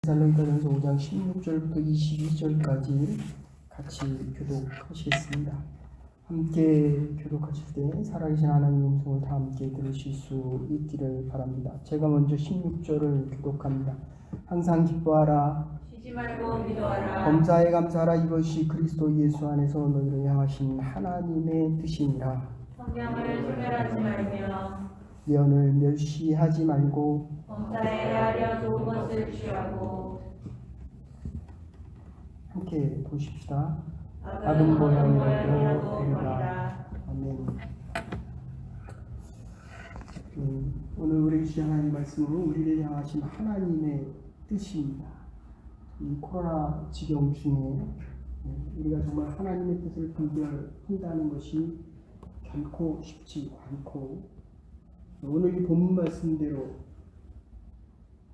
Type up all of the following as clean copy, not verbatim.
데살로니가전서 5장 16절부터 22절까지 같이 교독하시겠습니다. 함께 교독하실 때 살아계신 하나님의 음성을 다 함께 들으실 수 있기를 바랍니다. 제가 먼저 16절을 교독합니다. 항상 기뻐하라. 쉬지 말고 기도하라. 범사에 감사하라. 이것이 그리스도 예수 안에서 너희를 향하신 하나님의 뜻이니라. 성경을 소멸하지 말며 예언을 멸시하지 말고 범사에 헤아려 좋은 것을 취하고 함께 보십시다. 악은 모양이라도 모양이라도 되리라. 버리라. 아멘. 오늘 우리 주신 하나님 말씀은 우리를 향하신 하나님의 뜻입니다. 이 코로나 지경 중에 우리가 정말 하나님의 뜻을 분별한다는 것이 결코 쉽지 않고, 오늘 이 본문 말씀대로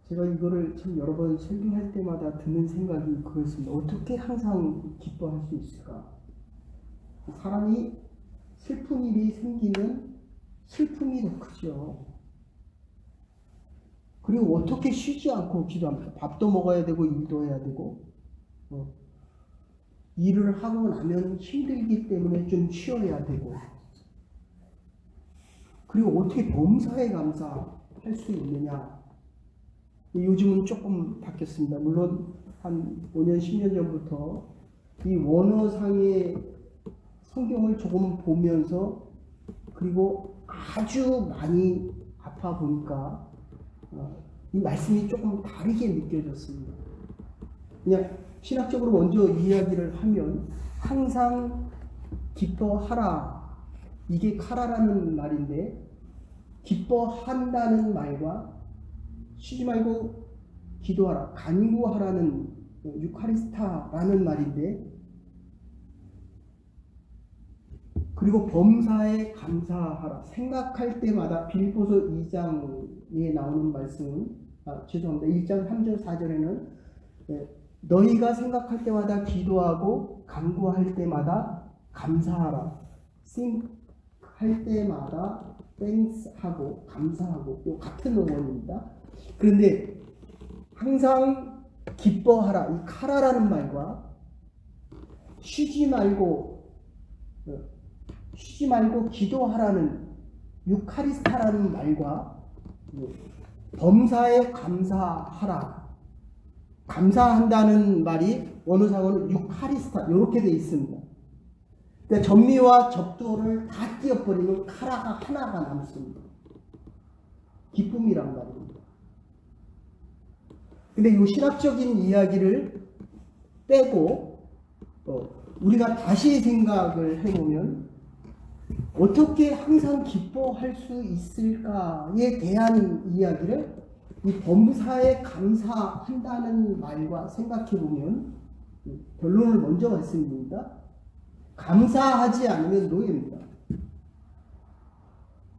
제가 이거를 참 여러 번 설교할 때마다 드는 생각이 그것입니다. 어떻게 항상 기뻐할 수 있을까? 사람이 슬픈 일이 생기면 슬픔이 더 크죠. 그리고 어떻게 쉬지 않고 기도합니까? 밥도 먹어야 되고 일도 해야 되고, 일을 하고 나면 힘들기 때문에 좀 쉬어야 되고, 그리고 어떻게 범사에 감사할 수 있느냐? 요즘은 조금 바뀌었습니다. 물론 한 5년, 10년 전부터 이 원어상의 성경을 조금 보면서, 그리고 아주 많이 아파 보니까 이 말씀이 조금 다르게 느껴졌습니다. 그냥 신학적으로 먼저 이야기를 하면, 항상 기뻐하라, 이게 카라라는 말인데, 기뻐한다는 말과 쉬지 말고 기도하라, 간구하라는 유카리스타라는 말인데, 그리고 범사에 감사하라, 생각할 때마다, 빌립보서 2장에 나오는 말씀은, 죄송합니다. 1장 3절 4절에는 너희가 생각할 때마다 기도하고 간구할 때마다 감사하라, think 할 때마다 thanks 하고 감사하고, 요 같은 어원입니다. 그런데 항상 기뻐하라, 이 카라라는 말과 쉬지 말고 기도하라는 유카리스타라는 말과 범사에 감사하라, 감사한다는 말이 원어상으로는 유카리스타 이렇게 되어 있습니다. 그러니까 전미와 접두어를 다 띄어버리면 카라가 하나가 남습니다. 기쁨이란 말입니다. 근데 이 신학적인 이야기를 빼고 우리가 다시 생각을 해보면, 어떻게 항상 기뻐할 수 있을까에 대한 이야기를 이 범사에 감사한다는 말과 생각해보면, 결론을 먼저 말씀드립니다. 감사하지 않으면 노예입니다.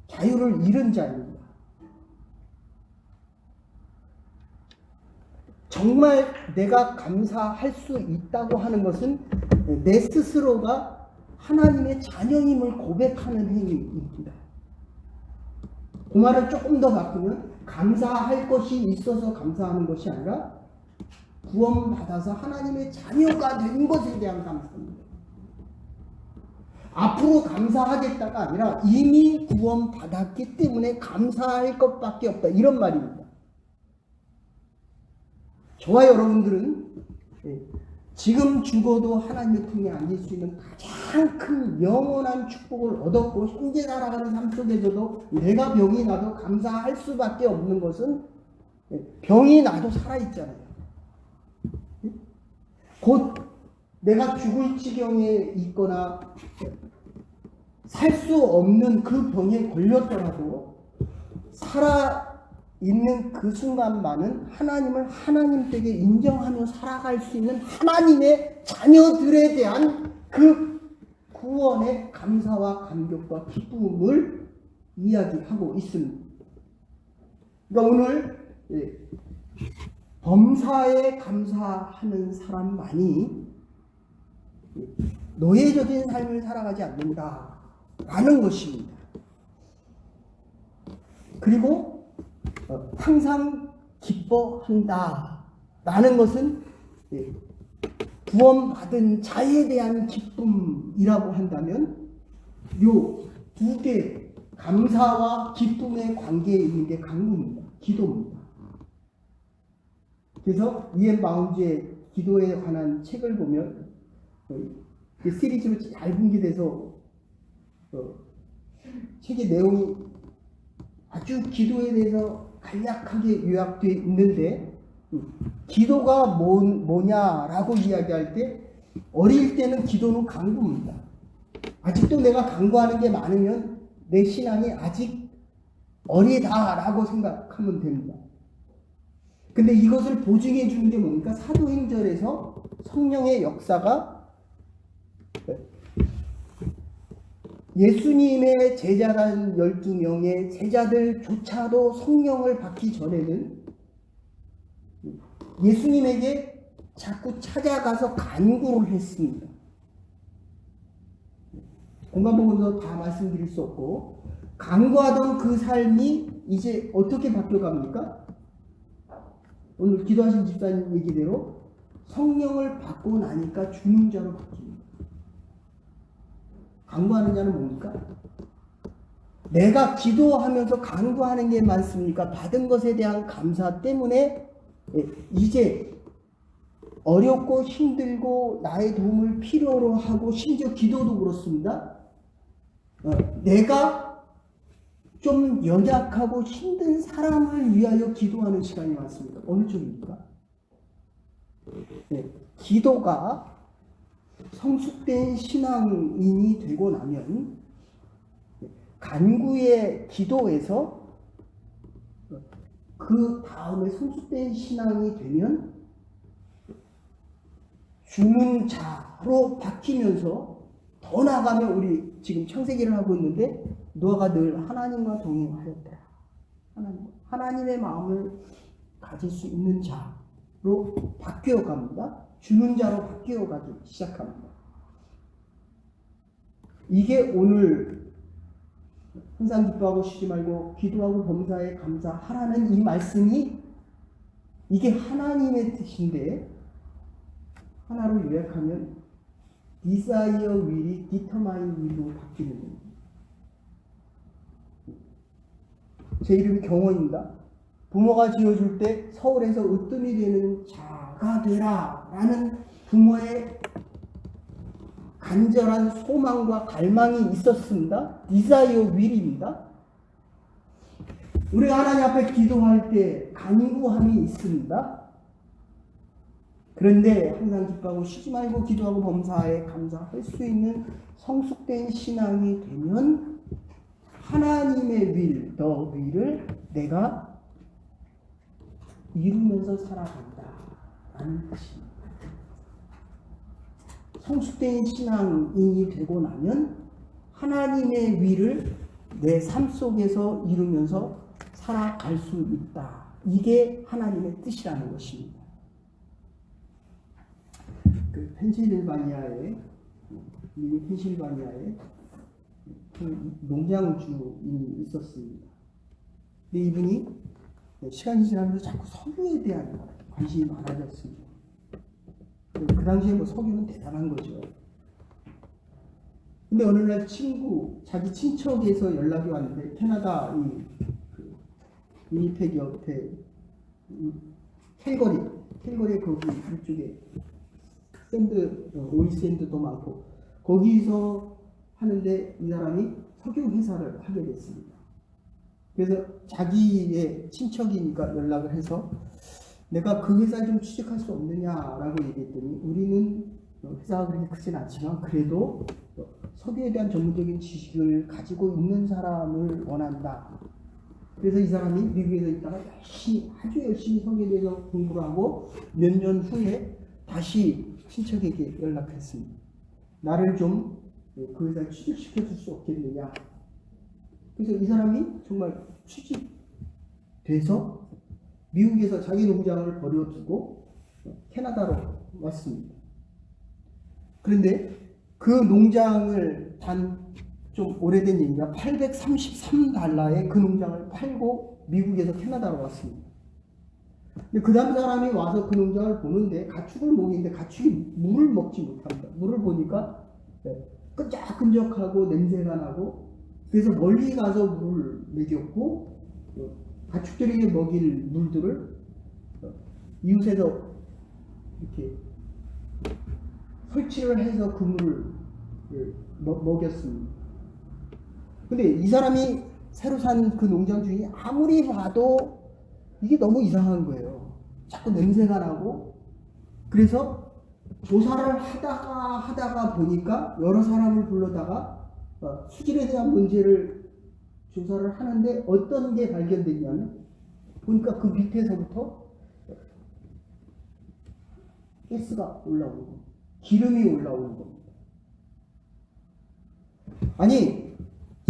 자유를 잃은 자입니다. 정말 내가 감사할 수 있다고 하는 것은 내 스스로가 하나님의 자녀임을 고백하는 행위입니다. 그 말을 조금 더 바꾸면, 감사할 것이 있어서 감사하는 것이 아니라 구원받아서 하나님의 자녀가 된 것에 대한 감사입니다. 앞으로 감사하겠다가 아니라 이미 구원받았기 때문에 감사할 것밖에 없다, 이런 말입니다. 저와 여러분들은 지금 죽어도 하나님의 품에 안길 수 있는 가장 큰 영원한 축복을 얻었고, 현재 살아가는 삶 속에서도 내가 병이 나도 감사할 수밖에 없는 것은, 병이 나도 살아있잖아요. 곧 내가 죽을 지경에 있거나 살 수 없는 그 병에 걸렸더라도 살아있는 그 순간만은 하나님을 하나님 댁에 인정하며 살아갈 수 있는 하나님의 자녀들에 대한 그 구원의 감사와 감격과 기쁨을 이야기하고 있습니다. 그러니까 오늘 범사에 감사하는 사람만이 노예적인 삶을 살아가지 않는다라는 것입니다. 그리고 항상 기뻐한다. 라는 것은 구원받은 자에 대한 기쁨이라고 한다면 요 두 개 감사와 기쁨의 관계에 있는 게 강구입니다. 기도입니다. 그래서 이엔 바운즈의 기도에 관한 책을 보면 시리즈로 잘 분기돼서 책의 내용이 아주 기도에 대해서 간략하게 요약되어 있는데 기도가 뭐냐라고 이야기할 때 어릴 때는 기도는 강구입니다. 아직도 내가 강구하는 게 많으면 내 신앙이 아직 어리다라고 생각하면 됩니다. 근데 이것을 보증해 주는 게 뭡니까? 사도행전에서 성령의 역사가 예수님의 제자단 12명의 제자들조차도 성령을 받기 전에는 예수님에게 자꾸 찾아가서 간구를 했습니다. 공간복음서 다 말씀드릴 수 없고 간구하던 그 삶이 이제 어떻게 바뀌어갑니까? 오늘 기도하신 집사님 얘기대로 성령을 받고 나니까 주는 자로 바뀝니다. 간구하는 자는 뭡니까? 내가 기도하면서 간구하는 게 많습니까? 받은 것에 대한 감사 때문에 이제 어렵고 힘들고 나의 도움을 필요로 하고 심지어 기도도 그렇습니다. 내가 좀 연약하고 힘든 사람을 위하여 기도하는 시간이 많습니다. 어느 쪽입니까? 기도가 성숙된 신앙인이 되고 나면 간구의 기도에서 그 다음에 성숙된 신앙이 되면 주는 자로 바뀌면서 더 나아가면 우리 지금 창세기를 하고 있는데 노아가 늘 하나님과 동행하였다. 하나님의 마음을 가질 수 있는 자로 바뀌어 갑니다. 주는 자로 바뀌어 가기 시작합니다. 이게 오늘 항상 기뻐하고 쉬지 말고 기도하고 범사에 감사하라는 이 말씀이 이게 하나님의 뜻인데 하나로 요약하면 desire will이 determine will로 바뀌는 겁니다. 제 이름이 경원입니다. 부모가 지어줄 때 서울에서 으뜸이 되는 자가 되라 라는 부모의 간절한 소망과 갈망이 있었습니다. desire will입니다. 우리가 하나님 앞에 기도할 때 간구함이 있습니다. 그런데 항상 기뻐하고 쉬지 말고 기도하고 범사에 감사할 수 있는 성숙된 신앙이 되면 하나님의 will, the will을 내가 이루면서 살아간다 라는 뜻입니다. 성숙된 신앙인이 되고 나면 하나님의 will을 내 삶 속에서 이루면서 살아갈 수 있다. 이게 하나님의 뜻이라는 것입니다. 그 펜실바니아에 미국 펜실바니아에 그 농장주인이 있었습니다. 근데 이분이 시간이 지나면서 자꾸 석유에 대한 관심이 많아졌습니다. 그 당시에 뭐 석유는 대단한 거죠. 근데 어느 날 자기 친척에서 연락이 왔는데 캐나다 위니펙 옆에 캘거리 거기 이쪽에 오일샌드도 많고 거기서 하는데 이 사람이 석유 회사를 하게 됐습니다. 그래서 자기의 친척이니까 연락을 해서 내가 그 회사에 좀 취직할 수 없느냐라고 얘기했더니 우리는 회사가 그렇게 크진 않지만 그래도 석유에 대한 전문적인 지식을 가지고 있는 사람을 원한다. 그래서 이 사람이 미국에서 있다가 아주 열심히 석유에 대해서 공부를 하고 몇 년 후에 다시 친척에게 연락했습니다. 나를 좀 그 회사에 취직시켜 줄 수 없겠느냐. 그래서 이 사람이 정말 취직돼서 미국에서 자기 농장을 버려두고 캐나다로 왔습니다. 그런데 그 농장을 좀 오래된 얘기가 $833에 그 농장을 팔고 미국에서 캐나다로 왔습니다. 근데 그 다음 사람이 와서 그 농장을 보는데 가축을 먹이는데 가축이 물을 먹지 못합니다. 물을 보니까 끈적끈적하고 냄새가 나고 그래서 멀리 가서 물을 먹였고 가축들에게 먹일 물들을 이웃에서 이렇게 설치를 해서 그 물을 먹였습니다. 근데 이 사람이 새로 산 그 농장 주인이 아무리 봐도 이게 너무 이상한 거예요. 자꾸 냄새가 나고 그래서 조사를 하다가 보니까 여러 사람을 불러다가 수질에 대한 문제를 조사를 하는데 어떤 게 발견됐냐면 보니까 그 밑에서부터 가스가 올라오는 겁니다. 기름이 올라오는 겁니다. 아니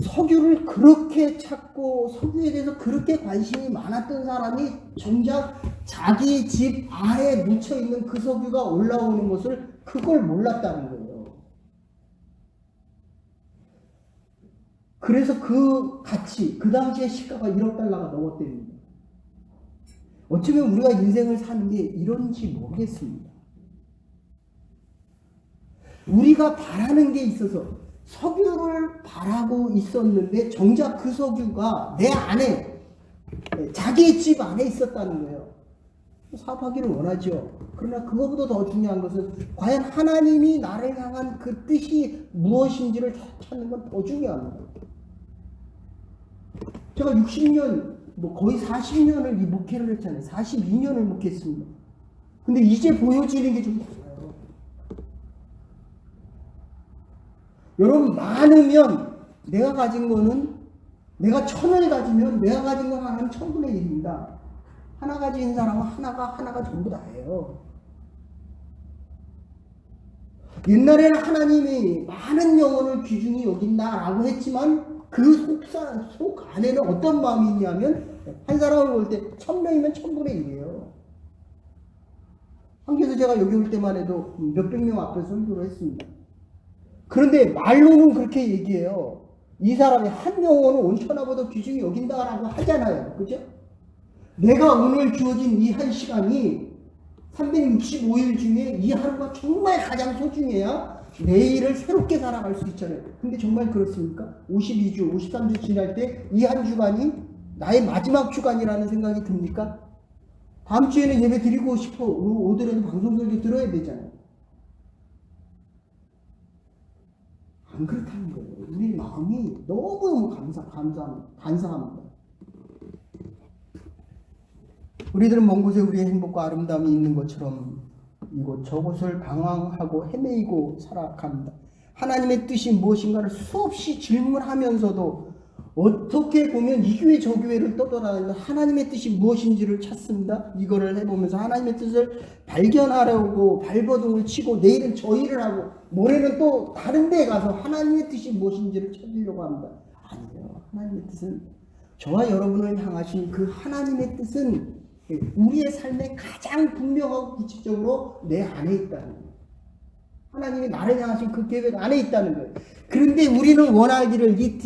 석유를 그렇게 찾고 석유에 대해서 그렇게 관심이 많았던 사람이 정작 자기 집 안에 묻혀있는 그 석유가 올라오는 것을 그걸 몰랐다는 거예요. 그래서 그 가치, 그 당시에 시가가 1억 달러가 넘었답니다. 어쩌면 우리가 인생을 사는 게 이런지 모르겠습니다. 우리가 바라는 게 있어서 석유를 바라고 있었는데 정작 그 석유가 내 안에 자기의 집 안에 있었다는 거예요. 사업하기를 원하죠. 그러나 그거보다 더 중요한 것은 과연 하나님이 나를 향한 그 뜻이 무엇인지를 찾는 건 더 중요합니다. 제가 60년 거의 40년을 이 목회를 했잖아요. 42년을 목회했습니다. 근데 이제 보여지는 게 좀 달라요. 여러분 많으면 내가 가진 거는 내가 1000을 가지면 내가 가진 건 하나는 1000분의 1입니다. 하나 가진 사람은 하나가 전부 다예요. 옛날에는 하나님이 많은 영혼을 귀중히 여긴다라고 했지만 그 속 안에는 어떤 마음이 있냐면 한 사람을 볼 때 1000명이면 1000분의 1이에요. 한국에서 제가 여기 올 때만 해도 몇백 명 앞에서 설교를 했습니다. 그런데 말로는 그렇게 얘기해요. 이 사람이 한 영혼을 온천하보다 귀중히 여긴다라고 하잖아요. 그죠? 내가 오늘 주어진 이 한 시간이 365일 중에 이 하루가 정말 가장 소중해야 내일을 새롭게 살아갈 수 있잖아요. 근데 정말 그렇습니까? 52주, 53주 지날 때 이 한 주간이 나의 마지막 주간이라는 생각이 듭니까? 다음 주에는 예배 드리고 싶어. 오늘은 방송 설교 들어야 되잖아요. 안 그렇다는 거예요. 우리 마음이 너무너무 간사합니다. 우리들은 먼 곳에 우리의 행복과 아름다움이 있는 것처럼 이곳 저곳을 방황하고 헤매이고 살아갑니다. 하나님의 뜻이 무엇인가를 수없이 질문하면서도 어떻게 보면 이 교회 저 교회를 떠돌아다니며 하나님의 뜻이 무엇인지를 찾습니다. 이거를 해보면서 하나님의 뜻을 발견하려고 발버둥을 치고 내일은 저 일을 하고 모레는 또 다른 데에 가서 하나님의 뜻이 무엇인지를 찾으려고 합니다. 아니에요. 하나님의 뜻은 저와 여러분을 향하신 그 하나님의 뜻은 우리의 삶에 가장 분명하고 구체적으로 내 안에 있다는 거예요. 하나님이 나를 향하신 그 계획 안에 있다는 거예요. 그런데 우리는 원하기를 이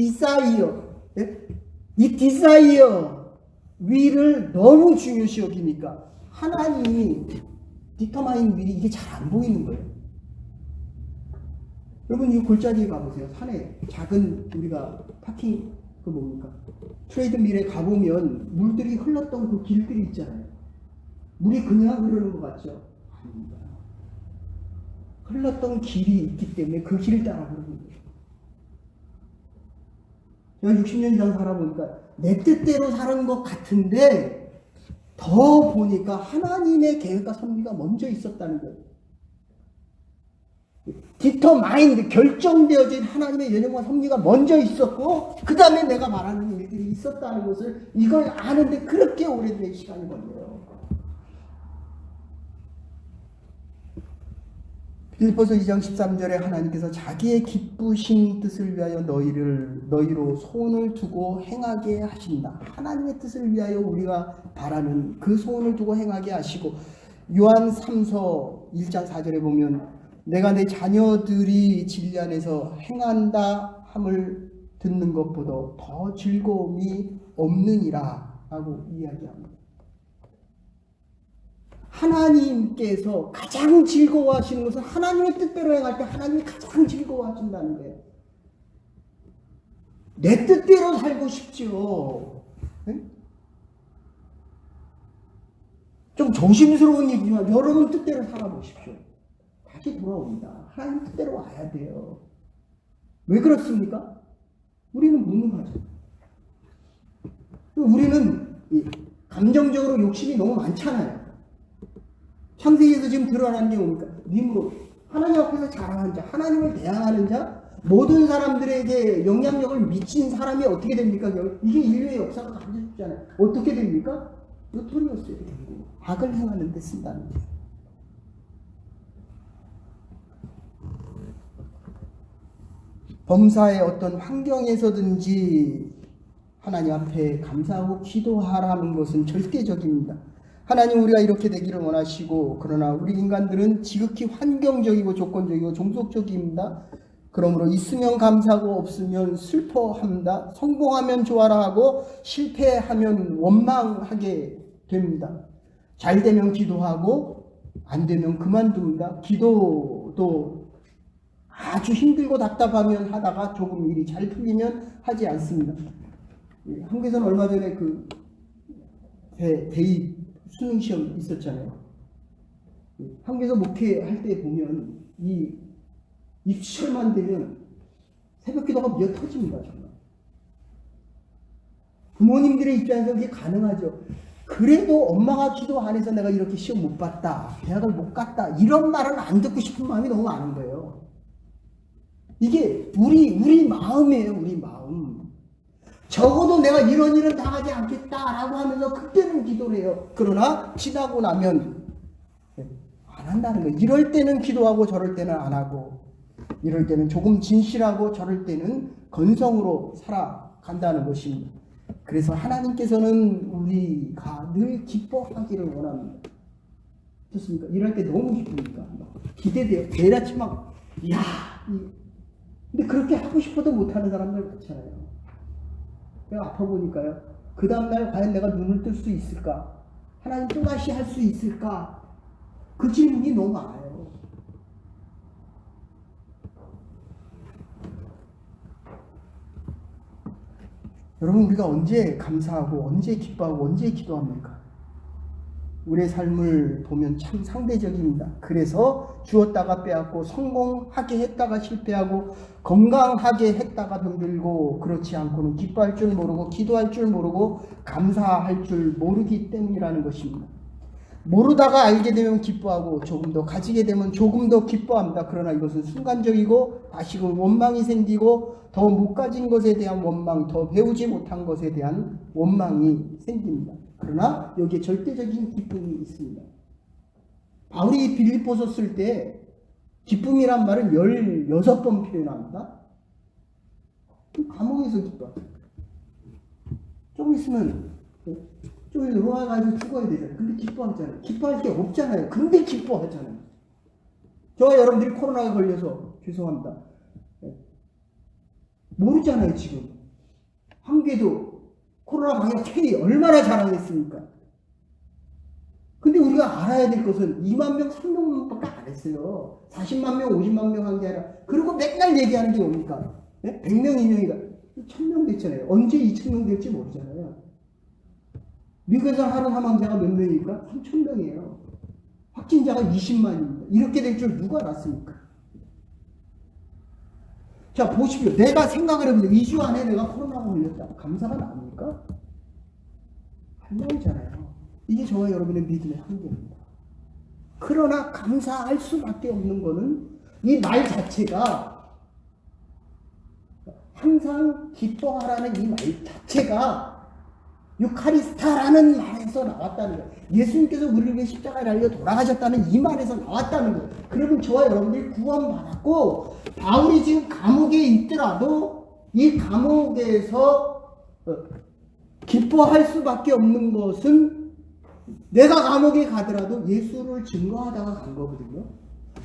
디사이어 위를 너무 중요시 여기니까 하나님이 디터마인 윌이 이게 잘 안 보이는 거예요. 여러분 이 골짜기에 가보세요. 산에 작은 우리가 파킹 그 뭡니까? 트레이드밀에 가보면 물들이 흘렀던 그 길들이 있잖아요. 물이 그냥 흐르는 것 같죠? 아닙니다. 흘렀던 길이 있기 때문에 그 길을 따라 흐르는 거예요. 제가 60년 이상 살아보니까 내 뜻대로 사는 것 같은데 더 보니까 하나님의 계획과 섭리가 먼저 있었다는 거예요. 디터마인드 결정되어진 하나님의 예정과 섭리가 먼저 있었고 그 다음에 내가 말하는 일들이 있었다는 것을 이걸 아는데 그렇게 오래된 시간이 걸려요. 빌립보서 2장 13절에 하나님께서 자기의 기쁘신 뜻을 위하여 너희로 소원을 두고 행하게 하신다. 하나님의 뜻을 위하여 우리가 바라는 그 소원을 두고 행하게 하시고 요한 3서 1장 4절에 보면 내가 내 자녀들이 진리 안에서 행한다 함을 듣는 것보다 더 즐거움이 없느니라 라고 이야기합니다. 하나님께서 가장 즐거워하시는 것은 하나님의 뜻대로 행할 때 하나님이 가장 즐거워하신다는 거예요. 내 뜻대로 살고 싶지요. 좀 조심스러운 얘기지만 여러분 뜻대로 살아보십시오. 다시 돌아옵니다. 하나님 뜻대로 와야 돼요. 왜 그렇습니까? 우리는 무능하죠. 우리는 감정적으로 욕심이 너무 많잖아요. 창세기에서 지금 드러나는 게 뭡니까? 님으로 하나님 앞에서 자랑한 자, 하나님을 대항하는 자, 모든 사람들에게 영향력을 미친 사람이 어떻게 됩니까? 이게 인류의 역사가 가르쳐주잖아요. 어떻게 됩니까? 노토리어스예요. 악을 행하는 데 쓴다는 거예요. 범사의 어떤 환경에서든지 하나님 앞에 감사하고 기도하라는 것은 절대적입니다. 하나님 우리가 이렇게 되기를 원하시고, 그러나 우리 인간들은 지극히 환경적이고 조건적이고 종속적입니다. 그러므로 있으면 감사하고 없으면 슬퍼합니다. 성공하면 좋아라 하고 실패하면 원망하게 됩니다. 잘 되면 기도하고 안 되면 그만둡니다. 기도도 아주 힘들고 답답하면 하다가 조금 일이 잘 풀리면 하지 않습니다. 한국에서는 얼마 전에 그 대입 수능 시험 있었잖아요. 한국에서 목회할 때 보면 이 입시철만 되면 새벽 기도가 미어 터집니다. 정말. 부모님들의 입장에서 그게 가능하죠. 그래도 엄마가 기도 안 해서 내가 이렇게 시험 못 봤다, 대학을 못 갔다, 이런 말은 안 듣고 싶은 마음이 너무 많은 거예요. 이게 우리 마음이에요. 우리 마음. 적어도 내가 이런 일은 당하지 않겠다라고 하면서 그때는 기도를 해요. 그러나 지나고 나면 안 한다는 거예요. 이럴 때는 기도하고 저럴 때는 안 하고, 이럴 때는 조금 진실하고 저럴 때는 건성으로 살아간다는 것입니다. 그래서 하나님께서는 우리가 늘 기뻐하기를 원합니다. 좋습니까? 일할 때 너무 기쁩니까? 기대돼요. 매일 아침 막, 이야. 근데 그렇게 하고 싶어도 못하는 사람들 많잖아요. 내가 아파 보니까요. 그 다음날 과연 내가 눈을 뜰 수 있을까? 하나님 또다시 할 수 있을까? 그 질문이 너무 많아요. 여러분, 우리가 언제 감사하고 언제 기뻐하고 언제 기도합니까? 우리의 삶을 보면 참 상대적입니다. 그래서 주었다가 빼앗고, 성공하게 했다가 실패하고, 건강하게 했다가 병들고, 그렇지 않고는 기뻐할 줄 모르고 기도할 줄 모르고 감사할 줄 모르기 때문이라는 것입니다. 모르다가 알게 되면 기뻐하고, 조금 더 가지게 되면 조금 더 기뻐합니다. 그러나 이것은 순간적이고 다시금 원망이 생기고, 더 못 가진 것에 대한 원망, 더 배우지 못한 것에 대한 원망이 생깁니다. 그러나 여기에 절대적인 기쁨이 있습니다. 바울이 빌립보서 쓸 때 기쁨이란 말을 16번 표현합니다. 감옥에서 기뻐. 좀 있으면 로마 가서 죽어야 되잖아요. 근데 기뻐하잖아요. 기뻐할 게 없잖아요. 근데 기뻐하잖아요. 저와 여러분들이 코로나에 걸려서 죄송합니다. 모르잖아요. 지금 한국에도 코로나 방역 K 얼마나 자랑했습니까? 근데 우리가 알아야 될 것은 2만 명, 3만 명밖에 안 했어요. 40만 명, 50만 명 한 게 아니라. 그리고 맨날 얘기하는 게 뭡니까? 100명, 2명이다. 1000명 됐잖아요. 언제 2000명 될지 모르잖아요. 미국에서 하루 사망자가 몇 명입니까? 3000명이에요. 확진자가 20만입니다. 이렇게 될 줄 누가 알았습니까? 자, 보십시오. 내가 생각을 해보세요. 2주 안에 내가 코로나가 걸렸다. 감사가 나옵니까? 안 나오잖아요. 이게 저와 여러분의 믿음의 한계입니다. 그러나 감사할 수밖에 없는 거는 이 말 자체가, 항상 기뻐하라는 이 말 자체가 유카리스타라는 말에서 나왔다는 거예요. 예수님께서 우리를 위해 십자가에 달려 돌아가셨다는 이 말에서 나왔다는 거예요. 그러면 저와 여러분들이 구원받았고, 바울이 지금 감옥에 있더라도 이 감옥에서 기뻐할 수밖에 없는 것은, 내가 감옥에 가더라도 예수를 증거하다가 간 거거든요.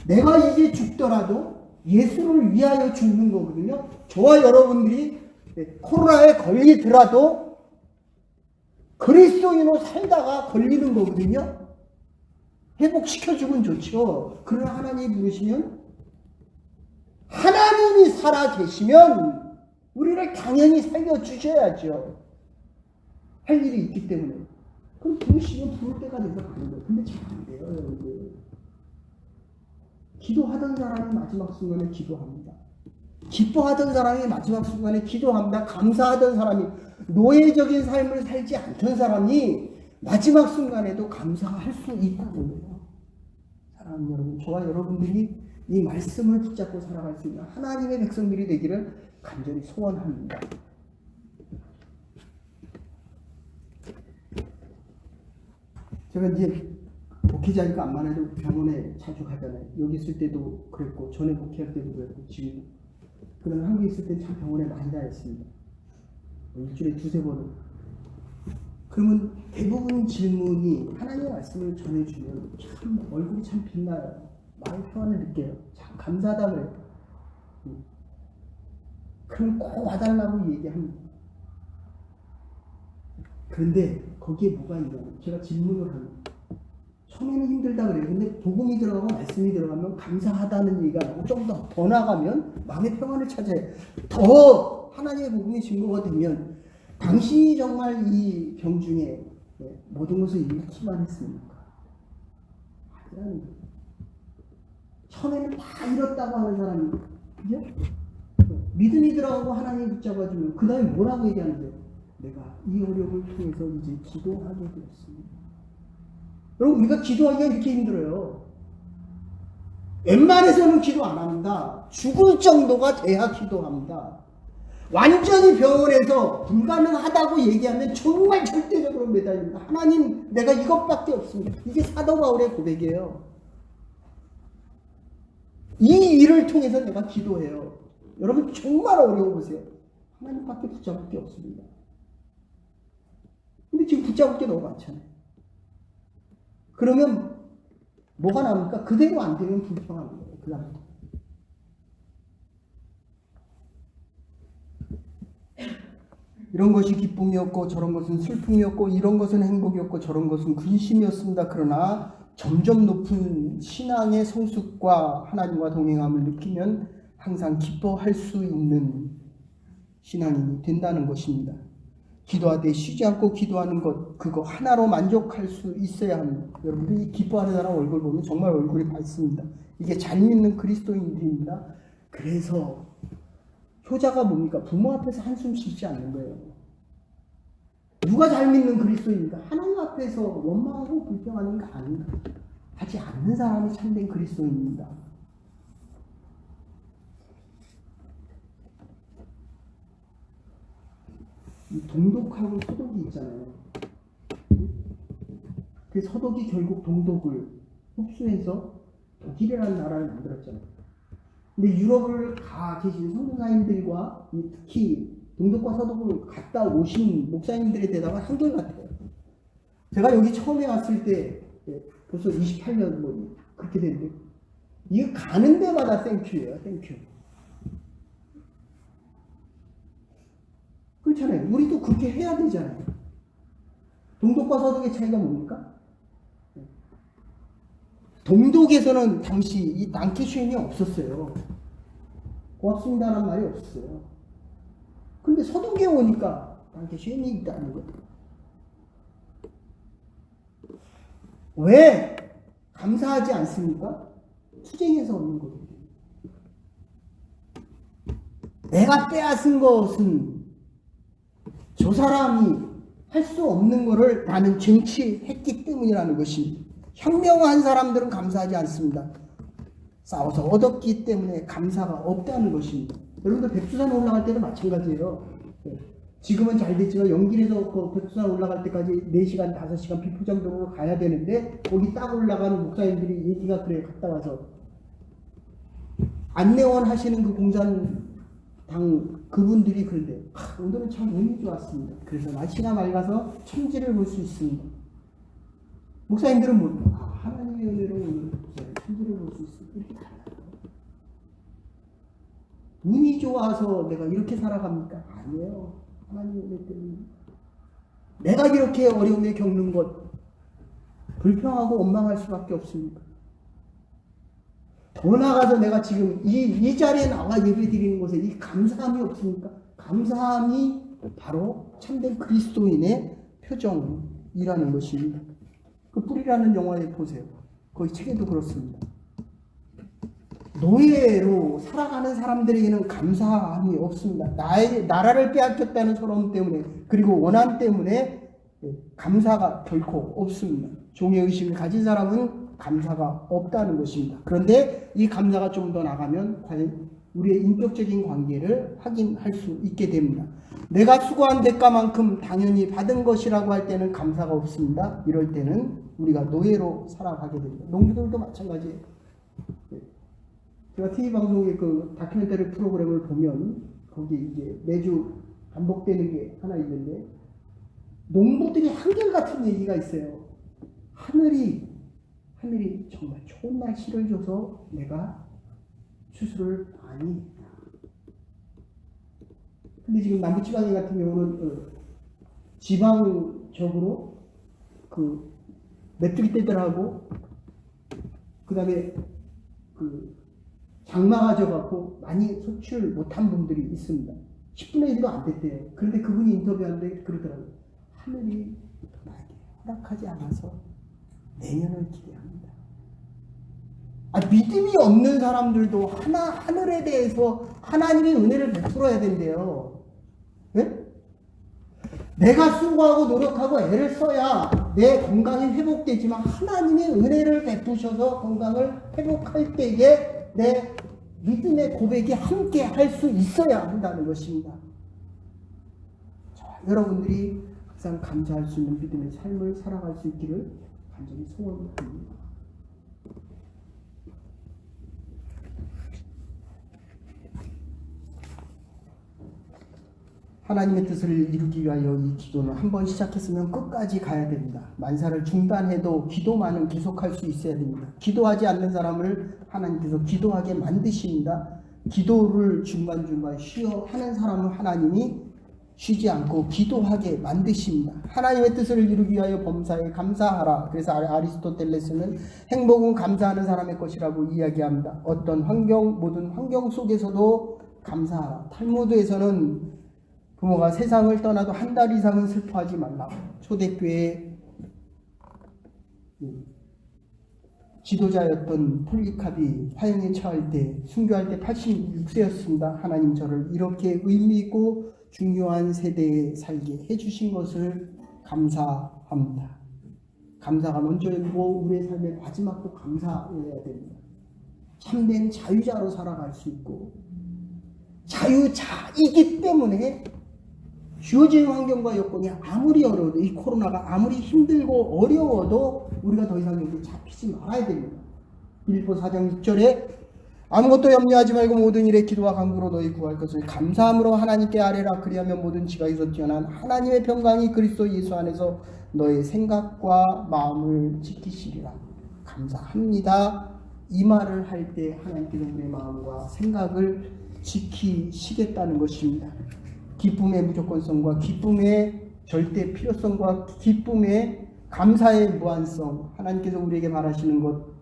내가 이제 죽더라도 예수를 위하여 죽는 거거든요. 저와 여러분들이 코로나에 걸리더라도 그리스도인으로 살다가 걸리는 거거든요. 회복시켜주면 좋죠. 그러나 하나님이 부르시면, 하나님이 살아 계시면 우리를 당연히 살려주셔야죠. 할 일이 있기 때문에. 그럼 부르시면 부를 때가 돼서 가는 거예요. 근데 잘 안 돼요, 여러분들. 기도하던 사람이 마지막 순간에 기도합니다. 기뻐하던 사람이 마지막 순간에 기도합니다. 감사하던 사람이, 노예적인 삶을 살지 않던 사람이 마지막 순간에도 감사할 수 있다는 거예요. 사랑하는 여러분, 저와 여러분들이 이 말씀을 붙잡고 살아갈 수 있는 하나님의 백성들이 되기를 간절히 소원합니다. 제가 이제 목회자니까 암만 해도 병원에 자주 가잖아요. 여기 있을 때도 그랬고, 전에 목회할 때도 그랬고, 지금. 그러나 한국에 있을 때 참 병원에 많이 다녔습니다. 일주일에 2-3번은. 그러면 대부분 질문이, 하나님의 말씀을 전해주면 참 얼굴이 참 빛나요. 마음의 평안을 느껴요. 참 감사하다 그래요. 그럼 꼭 와달라고 얘기합니다. 그런데 거기에 뭐가 있냐면, 제가 질문을 합니다. 처음에는 힘들다 그래요. 근데 복음이 들어가고 말씀이 들어가면 감사하다는 얘기가 나고, 좀 더 나가면 마음의 평안을 찾아요. 더 하나님의 복음이 증거가 되면, 당신이 정말 이 병 중에 모든 것을 잃기만 했습니까? 아니라는 거예요. 처음에는 다 잃었다고 하는 사람이, 그죠? 믿음이 들어가고 하나님이 붙잡아주면 그 다음에 뭐라고 얘기하는데, 내가 이 어려움을 통해서 이제 기도하게 되었습니다. 여러분, 우리가 기도하기가 이렇게 힘들어요. 웬만해서는 기도 안 합니다. 죽을 정도가 돼야 기도합니다. 완전히 병원에서 불가능하다고 얘기하면 정말 절대적으로 매달립니다. 하나님, 내가 이것밖에 없습니다. 이게 사도 바울의 고백이에요. 이 일을 통해서 내가 기도해요. 여러분, 정말 어려워보세요. 하나님밖에 붙잡을 게 없습니다. 근데 지금 붙잡을 게 너무 많잖아요. 그러면 뭐가 나옵니까? 그대로 안 되면 불평한 거예요. 그 다음부터. 이런 것이 기쁨이었고 저런 것은 슬픔이었고, 이런 것은 행복이었고 저런 것은 근심이었습니다. 그러나 점점 높은 신앙의 성숙과 하나님과 동행함을 느끼면 항상 기뻐할 수 있는 신앙인이 된다는 것입니다. 기도하되 쉬지 않고 기도하는 것, 그거 하나로 만족할 수 있어야 합니다. 여러분들이 기뻐하는 사람 얼굴 보면 정말 얼굴이 밝습니다. 이게 잘 믿는 그리스도인들입니다. 그래서 효자가 뭡니까? 부모 앞에서 한숨 쉬지 않는 거예요. 누가 잘 믿는 그리스도인입니까? 하나님 앞에서 원망하고 불평하는 거 아닙니다. 하지 않는 사람이 참된 그리스도인입니다. 이 동독하고 서독이 있잖아요. 그 서독이 결국 동독을 흡수해서 독일이라는 나라를 만들었잖아요. 근데 유럽을 가 계신 선교사님들과 특히 동독과 서독을 갔다 오신 목사님들에 대다가 한결같아요. 제가 여기 처음에 왔을 때 벌써 28년 뭐 그렇게 됐는데, 이거 가는 데마다 땡큐예요. 땡큐. 그렇잖아요. 우리도 그렇게 해야 되잖아요. 동독과 서독의 차이가 뭡니까? 동독에서는 당시 이 낭케슈엔이 없었어요. 고맙습니다라는 말이 없었어요. 근데 서독에 오니까 낭케슈엔이 있다는 거예요. 왜 감사하지 않습니까? 투쟁에서 얻는 거거든요. 내가 빼앗은 것은 저 사람이 할 수 없는 것을 나는 쟁취했기 때문이라는 것입니다. 혁명한 사람들은 감사하지 않습니다. 싸워서 얻었기 때문에 감사가 없다는 것입니다. 여러분들 백두산 올라갈 때도 마찬가지예요. 지금은 잘 됐지만 연길에서 그 백두산 올라갈 때까지 4시간, 5시간 비포장도로 가야 되는데, 거기 딱 올라가는 목사님들이 얘기가 그래요. 갔다 와서 안내원 하시는 그 공산당 그분들이 그런데 오늘은 참 운이 좋았습니다. 그래서 날씨가 맑아서 천지를 볼 수 있습니다. 목사님들은 뭐 하나님의 은혜로 오늘 천지를 볼 수 있습니다. 이렇게 달라요. 운이 좋아서 내가 이렇게 살아갑니까? 아니에요. 하나님의 은혜 때문에. 내가 이렇게 어려움에 겪는 것, 불평하고 원망할 수밖에 없습니다. 더 나아가서 내가 지금 이 자리에 나와 예배 드리는 곳에 이 감사함이 없습니까? 감사함이 바로 참된 그리스도인의 표정이라는 것입니다. 그 뿔이라는 영화에 보세요. 거기 책에도 그렇습니다. 노예로 살아가는 사람들에게는 감사함이 없습니다. 나라를 빼앗겼다는 서러움 때문에, 그리고 원한 때문에 감사가 결코 없습니다. 종의 의식을 가진 사람은 감사가 없다는 것입니다. 그런데 이 감사가 좀 더 나가면 과연 우리의 인격적인 관계를 확인할 수 있게 됩니다. 내가 수고한 대가만큼 당연히 받은 것이라고 할 때는 감사가 없습니다. 이럴 때는 우리가 노예로 살아가게 됩니다. 농부들도 마찬가지예요. 제가 TV 방송의 그 다큐멘터리 프로그램을 보면 거기 이제 매주 반복되는 게 하나 있는데, 농부들이 한결같은 얘기가 있어요. 하늘이 정말 좋은 날씨를 줘서 내가 추수를 많이 했다. 근데 지금 남부지방에 같은 경우는 지방적으로 그 메뚜기 떼들하고 그 다음에 그 장마가 져갖고 많이 소출 못한 분들이 있습니다. 10분의 1도 안 됐대요. 그런데 그분이 인터뷰하는데 그러더라고요. 하늘이 나에게 허락하지 않아서 내년을 기대합니다. 믿음이 없는 사람들도 하늘에 대해서 하나님의 은혜를 베풀어야 된대요. 네? 내가 수고하고 노력하고 애를 써야 내 건강이 회복되지만 하나님의 은혜를 베푸셔서 건강을 회복할 때에 내 믿음의 고백이 함께 할 수 있어야 한다는 것입니다. 여러분들이 항상 감사할 수 있는 믿음의 삶을 살아갈 수 있기를 간절히 소원합니다. 하나님의 뜻을 이루기 위하여 이 기도는 한번 시작했으면 끝까지 가야 됩니다. 만사를 중단해도 기도만은 계속할 수 있어야 됩니다. 기도하지 않는 사람을 하나님께서 기도하게 만드십니다. 기도를 중간중간 쉬어 하는 사람은 하나님이 쉬지 않고 기도하게 만드십니다. 하나님의 뜻을 이루기 위하여 범사에 감사하라. 그래서 아리스토텔레스는 행복은 감사하는 사람의 것이라고 이야기합니다. 어떤 환경, 모든 환경 속에서도 감사하라. 탈무드에서는 부모가 세상을 떠나도 한 달 이상은 슬퍼하지 말라. 초대교회 지도자였던 폴리캅이 화형에 처할 때, 순교할 때 86세였습니다. 하나님 저를 이렇게 의미 있고 중요한 세대에 살게 해주신 것을 감사합니다. 감사가 먼저이고 우리의 삶의 마지막도 감사해야 됩니다. 참된 자유자로 살아갈 수 있고, 자유자이기 때문에 주어진 환경과 여건이 아무리 어려워도, 이 코로나가 아무리 힘들고 어려워도 우리가 더 이상 여기 잡히지 말아야 됩니다. 빌립보 4장 6절에 아무것도 염려하지 말고 모든 일에 기도와 간구로 너희 구할 것을 감사함으로 하나님께 아뢰라. 그리하면 모든 지각에서 뛰어난 하나님의 평강이 그리스도 예수 안에서 너의 생각과 마음을 지키시리라. 감사합니다. 이 말을 할 때 하나님께서 우리의 마음과 생각을 지키시겠다는 것입니다. 기쁨의 무조건성과 기쁨의 절대 필요성과 기쁨의 감사의 무한성, 하나님께서 우리에게 말하시는 것,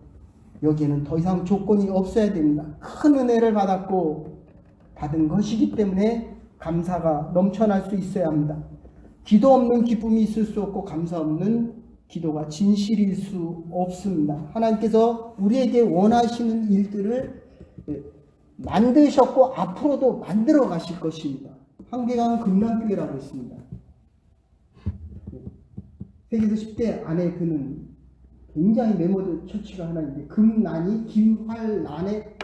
여기에는 더 이상 조건이 없어야 됩니다. 큰 은혜를 받은 것이기 때문에 감사가 넘쳐날 수 있어야 합니다. 기도 없는 기쁨이 있을 수 없고 감사 없는 기도가 진실일 수 없습니다. 하나님께서 우리에게 원하시는 일들을 만드셨고 앞으로도 만들어 가실 것입니다. 한계강 금남교회라고 있습니다. 세계에서 10대 안에 드는 굉장히 메모드 처치가 하나 있는데, 금난이 김활난의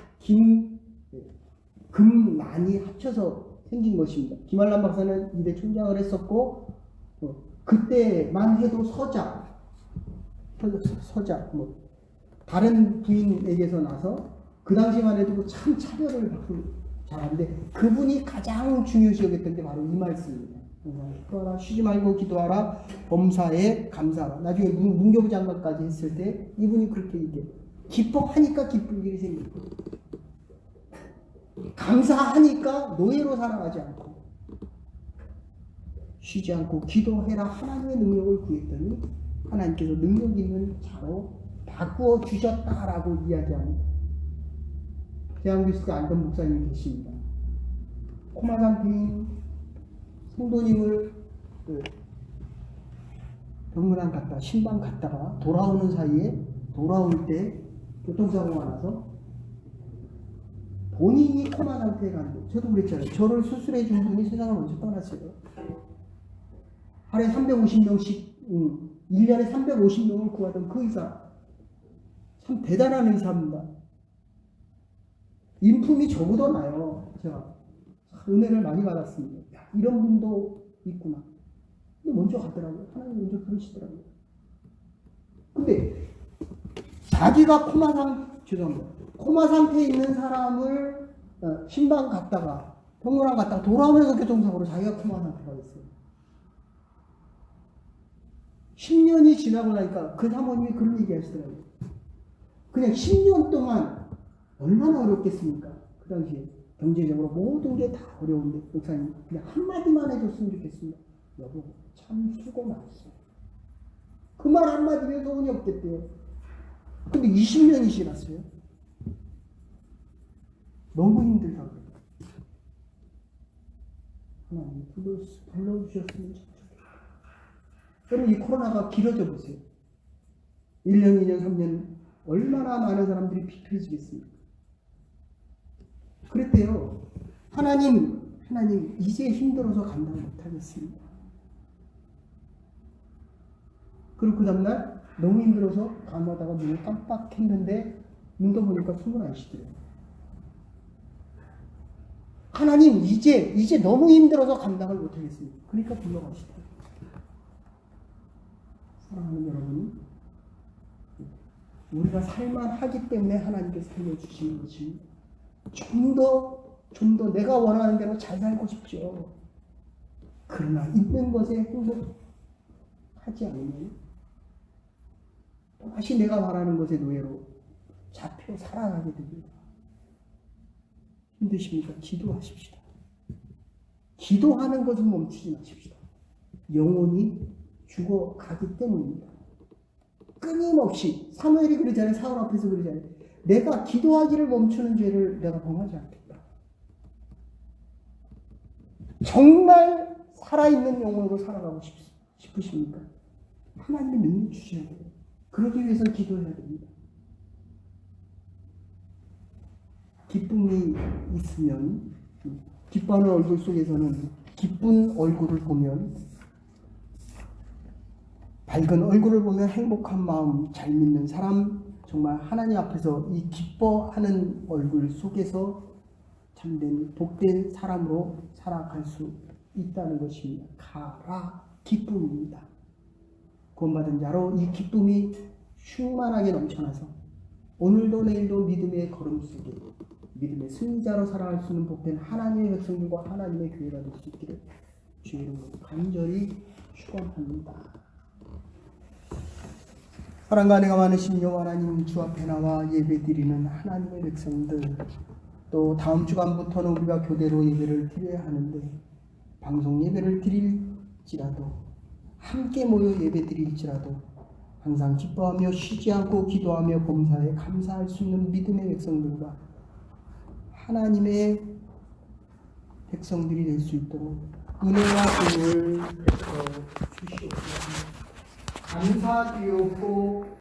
금난이 합쳐서 생긴 것입니다. 김활난 박사는 이대 총장을 했었고, 그때만 해도 서자 다른 부인에게서 나서 그 당시만 해도 참 차별을 받고 잘하는데, 그분이 가장 중요시 여겼던 게 바로 이 말씀입니다. 그러나 쉬지 말고 기도하라. 범사에 감사하라. 나중에 문교부 장관까지 했을 때 이분이 그렇게 얘기해요. 기뻐하니까 기쁜 일이 생기고, 감사하니까 노예로 살아가지 않고, 쉬지 않고 기도해라. 하나님의 능력을 구했더니 하나님께서 능력 있는 자로 바꾸어 주셨다라고 이야기합니다. 대한교스에 알던 목사님이 계십니다. 코마 상태인 성도님을 병문안 갔다 신방 갔다가 돌아오는 사이에 돌아올 때 교통사고가 나서 본인이 코마 상태에 간다. 저도 그랬잖아요. 저를 수술해 준 분이 세상을 먼저 떠났어요. 하루에 350명씩 1년에 350명을 구하던 그 의사, 참 대단한 의사입니다. 인품이 저보다 나요. 제가 은혜를 많이 받았습니다. 야, 이런 분도 있구나. 근데 먼저 가더라고요. 하나님 먼저 부르시더라고요. 근데 자기가 코마 상태에 있는 사람을 신방 갔다가 병원에 갔다가 돌아오면서 교통사고로 자기가 코마 상태가 됐어요. 10년이 지나고 나니까 그 사모님이 그런 얘기 하시더라고요. 그냥 10년 동안 얼마나 어렵겠습니까? 그 당시에 경제적으로 모든 게 다 어려운데 목사님 그냥 한마디만 해줬으면 좋겠습니다. 여보 참 수고 많았어. 그 말 한마디면 소원이 없겠대요. 근데 20년이 지났어요. 너무 힘들다고. 하나님 불러주셨으면 좋겠어요. 여러분 이 코로나가 길어져 보세요. 1년, 2년, 3년 얼마나 많은 사람들이 피폐해지겠습니까? 그랬대요. 하나님 이제 힘들어서 감당 못하겠습니다. 그리고 그 다음날 너무 힘들어서 간호하다가 눈을 깜빡했는데 눈 떠보니까 숨을 안 쉬더래요. 하나님 이제 너무 힘들어서 감당을 못하겠습니다. 그러니까 불러가시더래요. 사랑하는 여러분, 우리가 살만하기 때문에 하나님께서 살려주시는 것이 좀 더 내가 원하는 대로 잘 살고 싶죠. 그러나 있는 것에 행복하지 않으면 다시 내가 바라는 것의 노예로 잡혀 살아가게 됩니다. 힘드십니까? 기도하십시다. 기도하는 것은 멈추지 마십시다. 영혼이 죽어가기 때문입니다. 끊임없이 사무엘이 그러잖아요. 사울 앞에서 그러잖아요. 내가 기도하기를 멈추는 죄를 내가 범하지 않겠다. 정말 살아있는 영혼으로 살아가고 싶으십니까? 하나님의 능력 주셔야 돼요. 그러기 위해서는 기도해야 됩니다. 기쁨이 있으면 기뻐하는 얼굴 속에서는 기쁜 얼굴을 보면 밝은 얼굴을 보면 행복한 마음 잘 믿는 사람 정말 하나님 앞에서 이 기뻐하는 얼굴 속에서 참된 복된 사람으로 살아갈 수 있다는 것입니다. 가라 기쁨입니다. 구원받은 자로 이 기쁨이 충만하게 넘쳐나서 오늘도 내일도 믿음의 걸음 속에 믿음의 승리자로 살아갈 수 있는 복된 하나님의 백성들과 하나님의 교회가 될 수 있기를 주의 이름으로 간절히 축원합니다. 사랑과 은혜가 많으신 여호와 하나님, 주 앞에 나와 예배드리는 하나님의 백성들, 또 다음 주간부터는 우리가 교대로 예배를 드려야 하는데 방송 예배를 드릴지라도 함께 모여 예배 드릴지라도 항상 기뻐하며 쉬지 않고 기도하며 범사에 감사할 수 있는 믿음의 백성들과 하나님의 백성들이 될 수 있도록 은혜와 힘을 베풀어 주시옵소서. 감사드리옵고